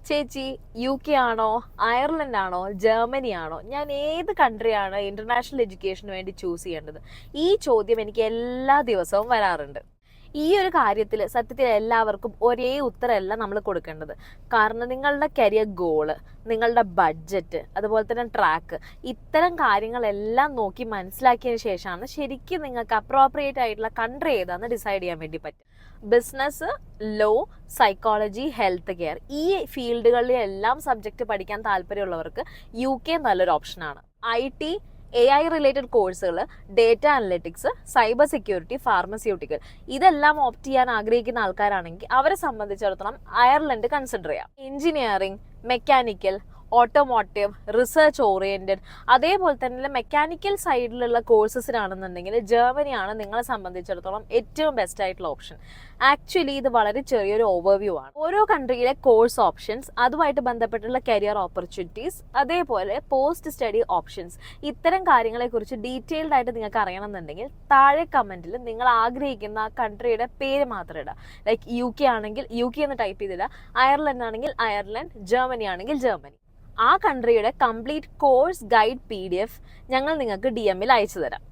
ചേച്ചി UK ആണോ, Ireland ആണോ, ജർമ്മനി ആണോ, ഞാൻ ഏത് കൺട്രിയാണ് ഇന്റർനാഷണൽ എഡ്യൂക്കേഷന് വേണ്ടി ചൂസ് ചെയ്യേണ്ടത്? ഈ ചോദ്യം എനിക്ക് എല്ലാ ദിവസവും വരാറുണ്ട്. ഈ ഒരു കാര്യത്തിൽ സത്യത്തിൽ എല്ലാവർക്കും ഒരേ ഉത്തരമല്ല നമ്മൾ കൊടുക്കേണ്ടത്. കാരണം നിങ്ങളുടെ കരിയർ ഗോള്, നിങ്ങളുടെ ബഡ്ജറ്റ്, അതുപോലെ തന്നെ ട്രാക്ക്, ഇത്തരം കാര്യങ്ങളെല്ലാം നോക്കി മനസ്സിലാക്കിയതിന് ശേഷമാണ് ശരിക്കും നിങ്ങൾക്ക് അപ്രോപ്രിയേറ്റ് ആയിട്ടുള്ള കൺട്രി ഏതാണെന്ന് ഡിസൈഡ് ചെയ്യാൻ വേണ്ടി പറ്റും. Business, law, psychology, health care, ഈ ഫീൽഡുകളിലെല്ലാം സബ്ജക്റ്റ് പഠിക്കാൻ താല്പര്യമുള്ളവർക്ക് UK നല്ലൊരു ഓപ്ഷനാണ്. IT, AI റിലേറ്റഡ് കോഴ്സുകൾ, data analytics, cyber security, pharmaceutical, ഇതെല്ലാം ഓപ്റ്റ് ചെയ്യാൻ ആഗ്രഹിക്കുന്ന ആൾക്കാരാണെങ്കിൽ അവരെ സംബന്ധിച്ചിടത്തോളം അയർലൻഡ് കൺസിഡർ ചെയ്യാം. Engineering, mechanical, automotive, research oriented, അതേപോലെ തന്നെ മെക്കാനിക്കൽ സൈഡിലുള്ള കോഴ്സസിനാണെന്നുണ്ടെങ്കിൽ ജർമ്മനിയാണ് നിങ്ങളെ സംബന്ധിച്ചിടത്തോളം ഏറ്റവും ബെസ്റ്റ് ആയിട്ടുള്ള ഓപ്ഷൻ. ആക്ച്വലി ഇത് വളരെ ചെറിയൊരു ഓവർവ്യൂ ആണ്. ഓരോ കൺട്രിയിലെ കോഴ്സ് ഓപ്ഷൻസ്, അതുമായിട്ട് ബന്ധപ്പെട്ടുള്ള കരിയർ ഓപ്പർച്യൂണിറ്റീസ്, അതേപോലെ പോസ്റ്റ് സ്റ്റഡി ഓപ്ഷൻസ്, ഇത്തരം കാര്യങ്ങളെക്കുറിച്ച് ഡീറ്റെയിൽഡ് ആയിട്ട് നിങ്ങൾക്ക് അറിയണമെന്നുണ്ടെങ്കിൽ താഴെ കമന്റിൽ നിങ്ങൾ ആഗ്രഹിക്കുന്ന ആ കൺട്രിയുടെ പേര് മാത്രം ഇടുക. ലൈക്ക് UK ആണെങ്കിൽ UK എന്ന് ടൈപ്പ് ചെയ്തിടുക, അയർലൻഡ് ആണെങ്കിൽ അയർലൻഡ്, ജർമ്മനി ആണെങ്കിൽ ജർമ്മനി. ആ കൺട്രിയുടെ കംപ്ലീറ്റ് കോഴ്സ് ഗൈഡ് PDF ഞങ്ങൾ നിങ്ങൾക്ക് DM-ൽ അയച്ചു തരാം.